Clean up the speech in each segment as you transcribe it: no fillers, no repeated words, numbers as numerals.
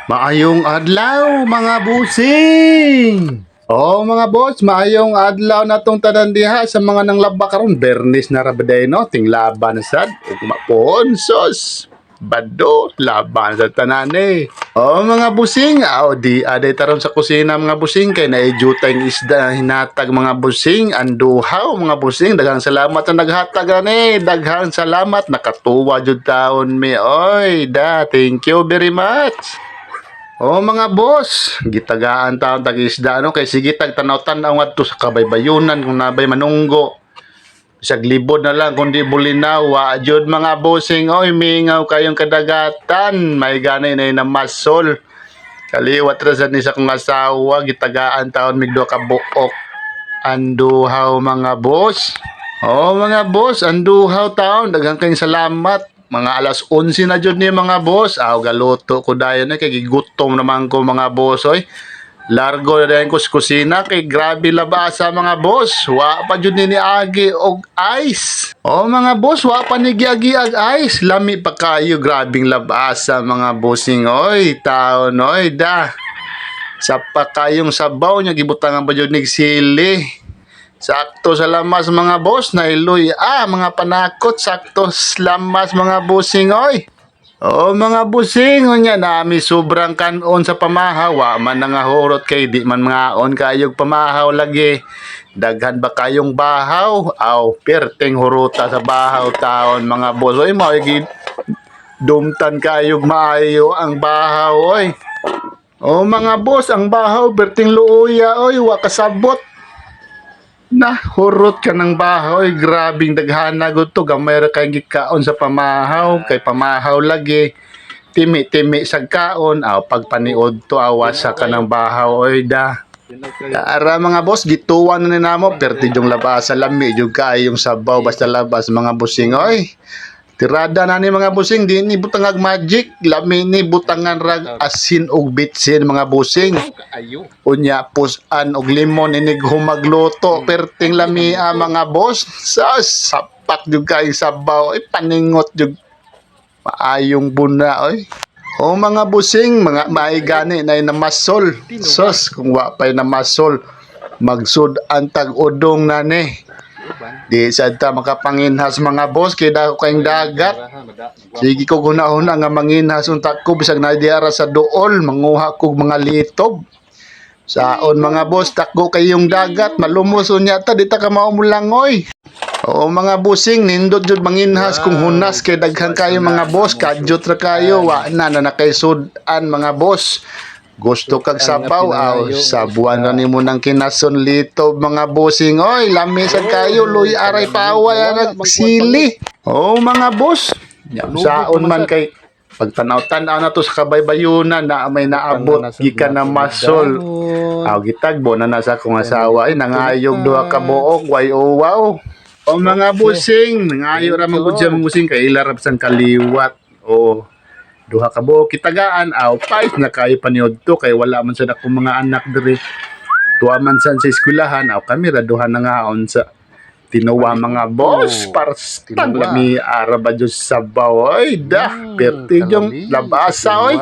Maayong adlaw mga busing. Mga boss, maayong adlaw na tong tanan diha sa mga nanglaba karon. Bernis na rabaday no, ting laban sad ug mapon sos. Bado laban sa tanan eh. Mga busing, di aday taron sa kusina mga busing kay naijutay ng isda na hinatag mga busing, anduhaw mga busing. Daghang salamat na naghatag ani. Daghang salamat nakatuwa jud taon mi. Oy, thank you very much. Mga boss, gitagaan taon tag-isda no kay sige tag tanaw-tanaw ngadto sa kabaybayunan kung nabay manunggo. Bisag libod na lang kundi bulinaw, wa jud mga bossing oy mingaw kayong kadagatan, may ganay na masol. Kaliwat ra sad ni sa kong asawa gitagaan taon migdo ka buok. Anduhaw mga boss. Mga boss, anduhaw taon daghang kayong salamat. Mga alas 11 na jud ni mga boss. Galuto ko dayon kay gigutom naman ko mga boss oy. Largo na dayon ko sa kusina kay grabe labasa mga boss. Wa pa jud ni agi og ice. Mga boss, wa pa ni giagi ag ice. Lami pa kayo, grabing labasa mga bossing oy. Taon oy Sa pa kayong sabaw nya gibutangan pa jud nig sili. Sakto sa lamas mga boss na iloy. Mga panakot sakto sa lamas mga busing oy. Mga busing nya nami sobrang kanon sa pamahaw. Wa man nangahurot kay di man ngaon kayog pamahaw lagi. Daghan ba kayong bahaw? Perting huruta sa bahaw taon mga boss. Oy mao dumtan kayog maayo ang bahaw oy. Mga boss, ang bahaw perting luuya oy wa kasabot. Hurot ka ng bahaw, grabing daghana gud to, gamay ra kay gikaon sa pamahaw, kay pamahaw lagi. Timi-timi sa kaon, pagpaniod to awas sa kanang bahaw oy Ara mga boss, gituwan na namo perti yung labasa lami jud kay yung sabaw basta labas mga busing oy. Tirada na ni mga busing, di ni butangag magic, lami ni butangan rag asin og bitsin mga busing. Unya pusan og limon inig humagluto, perting lami mga boss. Sapak jud kay sabaw, paningot jud. Maayong buna oy. Mga busing, mga maigani na namasol. Kung wa pay namasol, magsud antag udong na ni. Di sad ta makapanginhas mga boss kay dako kayong dagat. Sige ko hunahuna nga manginhas unta ko bisag na diara sa duol manguha kog mga litob. Saon mga boss takgo kayong dagat malumos unya ta di ta ka maumulangoy. Mga busing nindot jud manginhas kung hunas kay daghan kayo mga boss kadyot ra kayo wa na kay sudan mga boss. Gusto kag sabaw sabuan na nimo nang kinason litob mga busing oy lami sad kayo luy aray paaway arag sili. Mga boss, saon man kay pagtanaw-tanaw na to sa kabaybayunan na may naabot gikan na masol. Gitagbo na sa akong asawa nangayog duha ka buok way wow. Mga busing nangayo ra man gud siya mga busing kay ilarab sang kaliwat. Duha ka buok kitagaan pais na kayo paniod to kay wala man sa akong mga anak diri. Tuwa man sa eskwelahan kami ra duha na ngaon sa tinuwa mga boss para taglami araba jud sabaw oy perti yung labasa oy.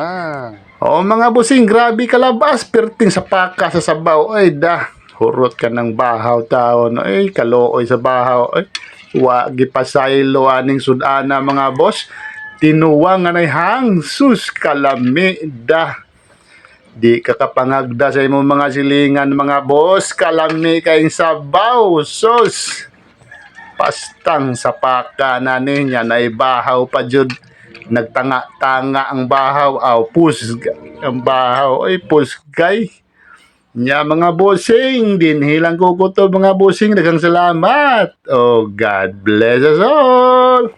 Mga busing grabe ka labas perting sa paka sa sabaw oy hurot ka ng bahaw taon oy kaluoy sa bahaw oy wa gipasaylo aning sudana mga boss. Tinuwa nga nay hangsus kalami di kakapangagda sa imong mga silingan mga boss, kalami kayong sabaw sus pastang sa paka na niya na ibahaw pa jud nagtanga-tanga ang bahaw ang bahaw ay pusgay nya mga bossing din hilang ko to mga bossing daghang salamat. God bless us all.